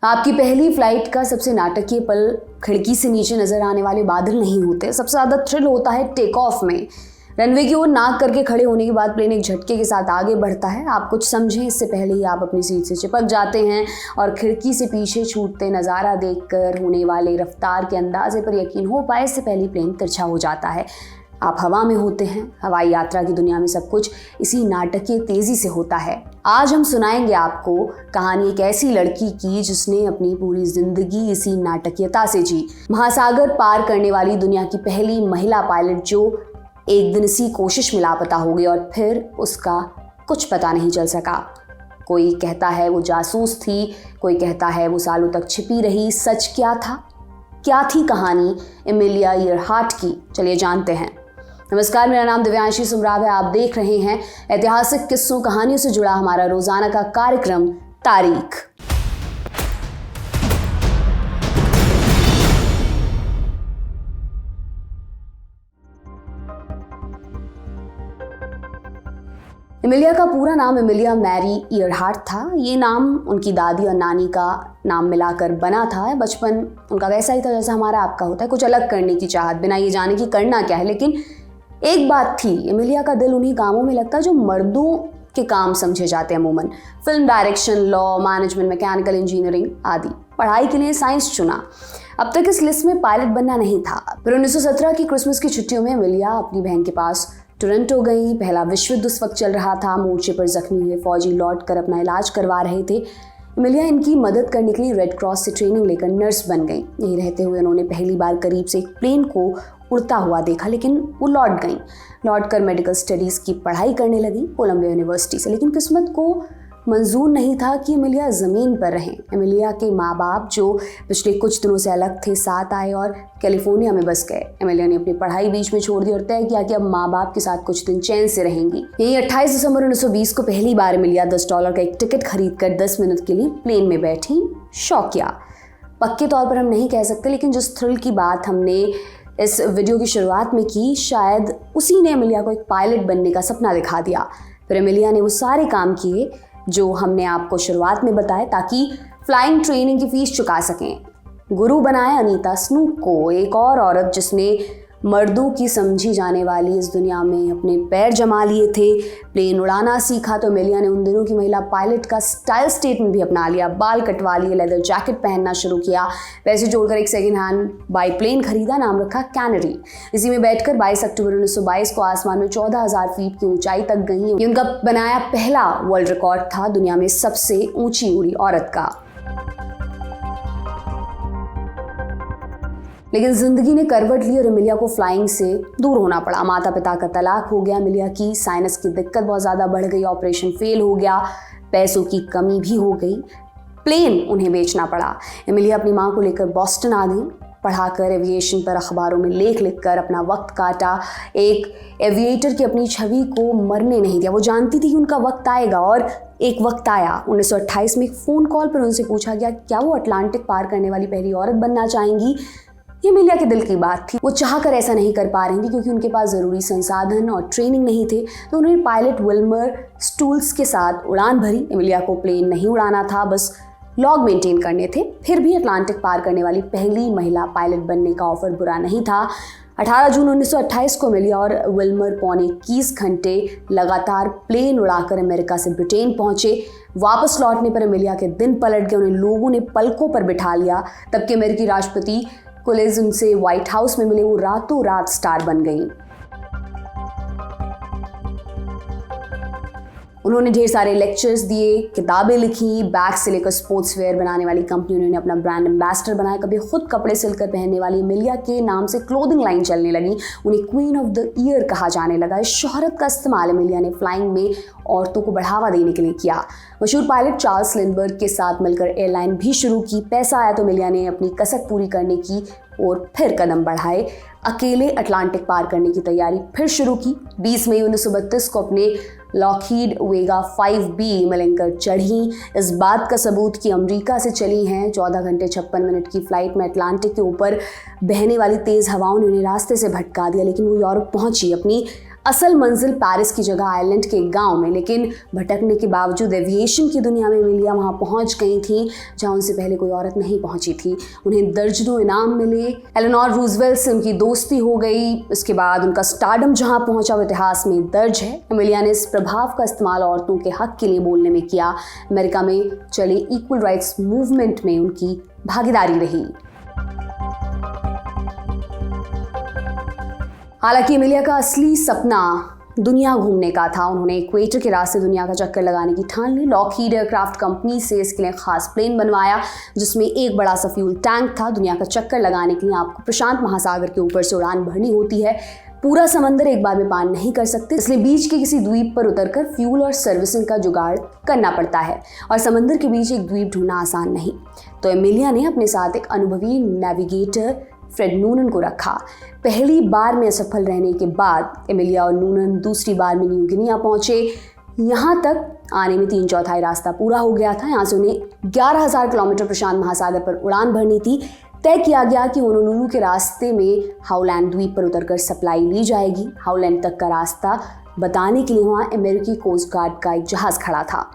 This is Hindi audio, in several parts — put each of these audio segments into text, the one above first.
आपकी पहली फ्लाइट का सबसे नाटकीय पल खिड़की से नीचे नजर आने वाले बादल नहीं होते। सबसे ज़्यादा थ्रिल होता है टेक ऑफ में। रनवे की ओर नाक करके खड़े होने के बाद प्लेन एक झटके के साथ आगे बढ़ता है। आप कुछ समझें इससे पहले ही आप अपनी सीट से चिपक जाते हैं और खिड़की से पीछे छूटते नज़ारा देखकर होने वाले रफ्तार के अंदाजे पर यकीन हो पाए इससे पहले प्लेन तिरछा हो जाता है। आप हवा में होते हैं। हवाई यात्रा की दुनिया में सब कुछ इसी नाटकीय तेजी से होता है। आज हम सुनाएंगे आपको कहानी एक ऐसी लड़की की जिसने अपनी पूरी जिंदगी इसी नाटकीयता से जी। महासागर पार करने वाली दुनिया की पहली महिला पायलट जो एक दिन इसी कोशिश में लापता हो गई और फिर उसका कुछ पता नहीं चल सका। कोई कहता है वो जासूस थी, कोई कहता है वो सालों तक छिपी रही। सच क्या था? क्या थी कहानी एमिलिया ईयरहार्ट की? चलिए जानते हैं। नमस्कार, मेरा नाम दिव्यांशी सुमराव है। आप देख रहे हैं ऐतिहासिक किस्सों कहानियों से जुड़ा हमारा रोजाना का कार्यक्रम तारीख। एमिलिया का पूरा नाम एमिलिया मैरी ईयरहार्ट था। ये नाम उनकी दादी और नानी का नाम मिलाकर बना था। बचपन उनका वैसा ही था जैसा हमारा आपका होता है, कुछ अलग करने की चाहत, बिना ये जाने कि करना क्या है। लेकिन एक बात थी, एमिलिया का दिल उन्हीं कामों में लगता जो मर्दों के काम समझे जाते हैं अमूमन। Film direction, law, management, mechanical engineering आदि। पढ़ाई के लिए साइंस चुना। अब तक इस लिस्ट में पायलट बनना नहीं था। फिर 1917 की क्रिसमस की छुट्टियों में एमिलिया अपनी बहन के पास टोरंटो गई। पहला विश्व युद्ध उस वक्त चल रहा था। मोर्चे पर जख्मी हुए फौजी लौट कर अपना इलाज करवा रहे थे। एमिलिया इनकी मदद करने के लिए रेड क्रॉस से ट्रेनिंग लेकर नर्स बन गई। यहीं रहते हुए उन्होंने पहली बार करीब से एक प्लेन को उड़ता हुआ देखा, लेकिन वो लौट गई। लौट कर मेडिकल स्टडीज़ की पढ़ाई करने लगी कोलंबिया यूनिवर्सिटी से। लेकिन किस्मत को मंजूर नहीं था कि एमिलिया ज़मीन पर रहें। एमिलिया के माँ बाप जो पिछले कुछ दिनों से अलग थे, साथ आए और कैलिफोर्निया में बस गए। एमिलिया ने अपनी पढ़ाई बीच में छोड़ दी और तय किया कि अब माँ बाप के साथ कुछ दिन चैन से रहेंगी। यही 28 दिसंबर 1920 को पहली बार एमिलिया $10 का एक टिकट खरीद कर 10 मिनट के लिए प्लेन में बैठी। शौकिया पक्के तौर पर हम नहीं कह सकते, लेकिन जिस थ्रिल की बात हमने इस वीडियो की शुरुआत में की, शायद उसी ने एमिलिया को एक पायलट बनने का सपना दिखा दिया। फिर एमिलिया ने वो सारे काम किए जो हमने आपको शुरुआत में बताए ताकि फ्लाइंग ट्रेनिंग की फीस चुका सकें। गुरु बनाया अनीता स्नूक को, एक और औरत जिसने मर्दों की समझी जाने वाली इस दुनिया में अपने पैर जमा लिए थे। प्लेन उड़ाना सीखा तो एमिलिया ने उन दिनों की महिला पायलट का स्टाइल स्टेटमेंट भी अपना लिया। बाल कटवा लिए, लेदर जैकेट पहनना शुरू किया। पैसे जोड़कर एक सेकेंड हैंड बाईप्लेन खरीदा, नाम रखा कैनरी। इसी में बैठकर 22 अक्टूबर 1922 को आसमान में 14,000 फीट की ऊंचाई तक गई। ये उनका बनाया पहला वर्ल्ड रिकॉर्ड था दुनिया में सबसे ऊंची उड़ी औरत का। लेकिन जिंदगी ने करवट ली और एमिलिया को फ्लाइंग से दूर होना पड़ा। माता पिता का तलाक हो गया। एमिलिया की साइनस की दिक्कत बहुत ज़्यादा बढ़ गई। ऑपरेशन फेल हो गया। पैसों की कमी भी हो गई। प्लेन उन्हें बेचना पड़ा। एमिलिया अपनी माँ को लेकर बॉस्टन आ गई। पढ़ाकर एविएशन पर अखबारों में लेख लिखकर अपना वक्त काटा। एक एविएटर की अपनी छवि को मरने नहीं दिया। वो जानती थी कि उनका वक्त आएगा और एक वक्त आया। 1928 में एक फ़ोन कॉल पर उनसे पूछा गया क्या वो अटलांटिक पार करने वाली पहली औरत बनना चाहेंगी। ये एमिलिया के दिल की बात थी। वो चाहकर ऐसा नहीं कर पा रही थी क्योंकि उनके पास ज़रूरी संसाधन और ट्रेनिंग नहीं थे। तो उन्होंने पायलट विल्मर स्टूल्स के साथ उड़ान भरी। एमिलिया को प्लेन नहीं उड़ाना था, बस लॉग मेंटेन करने थे। फिर भी अटलांटिक पार करने वाली पहली महिला पायलट बनने का ऑफर बुरा नहीं था। 18 जून 1928 को एमिलिया और विल्मर पौने 21 घंटे लगातार प्लेन उड़ाकर अमेरिका से ब्रिटेन पहुंचे। वापस लौटने पर एमिलिया के दिन पलट गए। उन्हें लोगों ने पलकों पर बिठा लिया। तब के अमेरिकी राष्ट्रपति कोलेज उनसे व्हाइट हाउस में मिले। वो रातों रात स्टार बन गई। उन्होंने ढेर सारे लेक्चर्स दिए, किताबें लिखी। बैग से लेकर स्पोर्ट्स वेयर बनाने वाली कंपनी उन्होंने अपना ब्रांड एम्बेसडर बनाया। कभी खुद कपड़े सिलकर पहनने वाली एमिलिया के नाम से क्लोथिंग लाइन चलने लगी। उन्हें क्वीन ऑफ द ईयर कहा जाने लगा। इस शोहरत का इस्तेमाल एमिलिया ने फ्लाइंग में औरतों को बढ़ावा देने के लिए किया। मशहूर पायलट चार्ल्स लिंडबर्ग के साथ मिलकर एयरलाइन भी शुरू की। पैसा आया तो एमिलिया ने अपनी कसक पूरी करने की और फिर कदम बढ़ाए। अकेले अटलांटिक पार करने की तैयारी फिर शुरू की। 20 मई 1932 को अपने लॉकहीड वेगा 5B मिलकर चढ़ी। इस बात का सबूत कि अमेरिका से चली हैं। 14 घंटे 56 मिनट की फ्लाइट में अटलांटिक के ऊपर बहने वाली तेज़ हवाओं ने उन्हें रास्ते से भटका दिया, लेकिन वो यूरोप पहुंची। अपनी असल मंजिल पेरिस की जगह आयरलैंड के गांव में, लेकिन भटकने के बावजूद एविएशन की दुनिया में एमिलिया वहां पहुंच गई थी जहां उनसे पहले कोई औरत नहीं पहुंची थी। उन्हें दर्जनों इनाम मिले, एलेनोर रूजवेल्ट से उनकी दोस्ती हो गई। इसके बाद उनका स्टारडम जहां पहुंचा वो इतिहास में दर्ज है। एमिलिया ने इस प्रभाव का इस्तेमाल औरतों के हक के लिए बोलने में किया। अमेरिका में चले इक्वल राइट्स मूवमेंट में उनकी भागीदारी रही। हालांकि एमिलिया का असली सपना दुनिया घूमने का था। उन्होंने इक्वेटर के रास्ते दुनिया का चक्कर लगाने की ठान ली। लॉकहीड एयरक्राफ्ट कंपनी से इसके लिए खास प्लेन बनवाया जिसमें एक बड़ा सा फ्यूल टैंक था। दुनिया का चक्कर लगाने के लिए आपको प्रशांत महासागर के ऊपर से उड़ान भरनी होती है। पूरा समंदर एक बार में पार नहीं कर सकते, इसलिए बीच के किसी द्वीप पर उतरकर फ्यूल और सर्विसिंग का जुगाड़ करना पड़ता है और समंदर के बीच एक द्वीप ढूंढना आसान नहीं। तो एमिलिया ने अपने साथ एक अनुभवी नेविगेटर फ्रेड नूनन को रखा। पहली बार में असफल रहने के बाद एमिलिया और नूनन दूसरी बार में न्यू गिनिया पहुंचे। यहाँ तक आने में 3/4 रास्ता पूरा हो गया था। यहाँ से उन्हें 11,000 किलोमीटर प्रशांत महासागर पर उड़ान भरनी थी। तय किया गया कि होनोलुलु के रास्ते में हाउलैंड द्वीप पर उतरकर सप्लाई ली जाएगी। हाउलैंड तक का रास्ता बताने के लिए वहाँ अमेरिकी कोस्ट गार्ड का एक जहाज़ खड़ा था।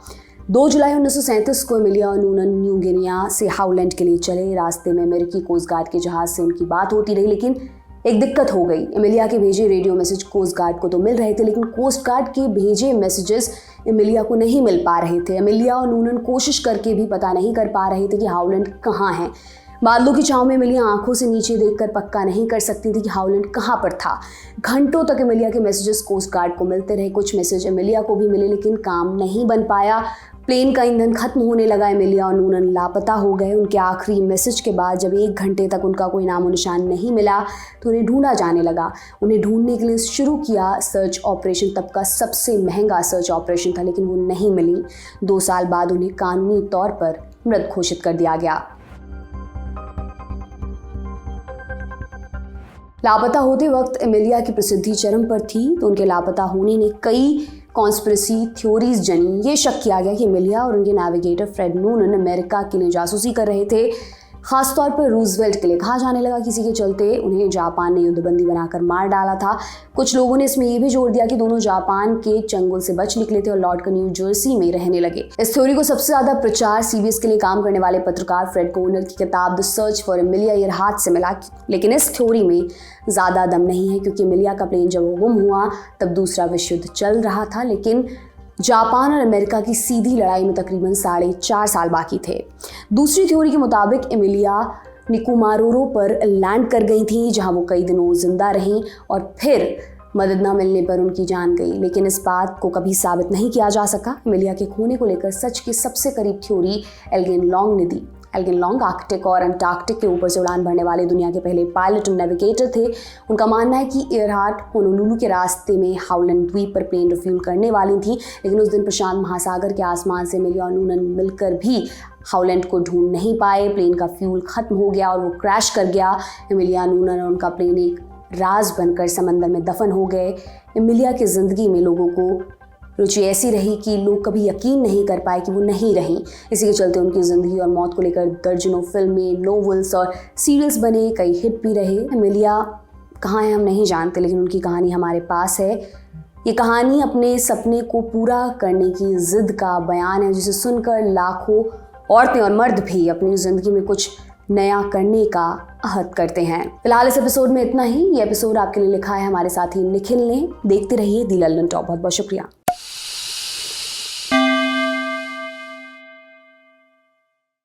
2 जुलाई 1937 को एमिलिया और नूनन न्यू गिनिया से हाउलैंड के लिए चले। रास्ते में अमेरिकी कोस्ट गार्ड के जहाज़ से उनकी बात होती रही, लेकिन एक दिक्कत हो गई। एमिलिया के भेजे रेडियो मैसेज कोस्ट गार्ड को तो मिल रहे थे, लेकिन कोस्ट गार्ड के भेजे मैसेजेस एमिलिया को नहीं मिल पा रहे थे। एमिलिया और नूनन कोशिश करके भी पता नहीं कर पा रहे थे कि हाउलैंड कहाँ है। बादलों की छांव में एमिलिया आंखों से नीचे देखकर पक्का नहीं कर सकती थी कि हाउलैंड कहाँ पर था। घंटों तक एमिलिया के मैसेजेस कोस्ट गार्ड को मिलते रहे। कुछ मैसेज एमिलिया को भी मिले, लेकिन काम नहीं बन पाया। प्लेन का ईंधन खत्म होने लगा। एमिलिया और नूनन लापता हो गए। उनके आखिरी मैसेज के बाद जब 1 घंटे तक उनका कोई नामो निशान नहीं मिला तो उन्हें ढूंढा जाने लगा। उन्हें ढूंढने के लिए शुरू किया सर्च ऑपरेशन। तब का सबसे महंगा सर्च ऑपरेशन था, लेकिन वो नहीं मिली। 2 साल बाद उन्हें कानूनी तौर पर मृत घोषित कर दिया गया। लापता होते वक्त एमिलिया की प्रसिद्धि चरम पर थी, तो उनके लापता होने ने कई कॉन्स्पिरेसी थ्योरीज जनी। ये शक किया गया कि एमिलिया और उनके नेविगेटर फ्रेड नूनन अमेरिका के लिए जासूसी कर रहे थे, खासतौर पर रूजवेल्ट के लिए। कहा जाने लगा किसी के चलते उन्हें जापान ने युद्धबंदी बनाकर मार डाला था। कुछ लोगों ने इसमें यह भी जोड़ दिया कि दोनों जापान के चंगुल से बच निकले थे और लौटकर न्यू जर्सी में रहने लगे। इस थ्योरी को सबसे ज्यादा प्रचार CBS के लिए काम करने वाले पत्रकार फ्रेड कोर्नर की किताब the search for Emilia Earhart से मिला। लेकिन इस थ्योरी में ज्यादा दम नहीं है, क्योंकि एमिलिया का प्लेन जब गुम हुआ तब दूसरा विश्व युद्ध चल रहा था, लेकिन जापान और अमेरिका की सीधी लड़ाई में तकरीबन 4.5 साल बाकी थे। दूसरी थ्योरी के मुताबिक एमिलिया निकोमारोरो पर लैंड कर गई थी, जहां वो कई दिनों जिंदा रहीं और फिर मदद न मिलने पर उनकी जान गई। लेकिन इस बात को कभी साबित नहीं किया जा सका। एमिलिया के खोने को लेकर सच के सबसे करीब थ्योरी एल्गिन लॉन्ग ने दी। एल्गिन लॉन्ग आर्कटिक और अंटार्कटिक के ऊपर से उड़ान भरने वाले दुनिया के पहले पायलट और नेविगेटर थे। उनका मानना है कि ईयरहार्ट होनोलुलु के रास्ते में हाउलैंड द्वीप पर प्लेन रिफ्यूल करने वाली थी, लेकिन उस दिन प्रशांत महासागर के आसमान से एमिलिया और नूनन मिलकर भी हाउलैंड को ढूंढ नहीं पाए। प्लेन का फ्यूल खत्म हो गया और वो क्रैश कर गया। एमिलिया, नूनन और उनका प्लेन एक राज बनकर समंदर में दफन हो गए। एमिलिया की ज़िंदगी में लोगों को रुचि ऐसी रही कि लोग कभी यकीन नहीं कर पाए कि वो नहीं रहीं। इसी के चलते उनकी ज़िंदगी और मौत को लेकर दर्जनों फिल्में, नोवेल्स और सीरियल्स बने, कई हिट भी रहे। एमिलिया कहाँ है हम नहीं जानते, लेकिन उनकी कहानी हमारे पास है। ये कहानी अपने सपने को पूरा करने की ज़िद का बयान है, जिसे सुनकर लाखों औरतें और मर्द भी अपनी ज़िंदगी में कुछ नया करने का अहद करते हैं। फिलहाल इस एपिसोड में इतना ही। ये एपिसोड आपके लिए लिखा है हमारे साथी निखिल ने। देखते रहिए दी लंदन टॉप। बहुत बहुत शुक्रिया।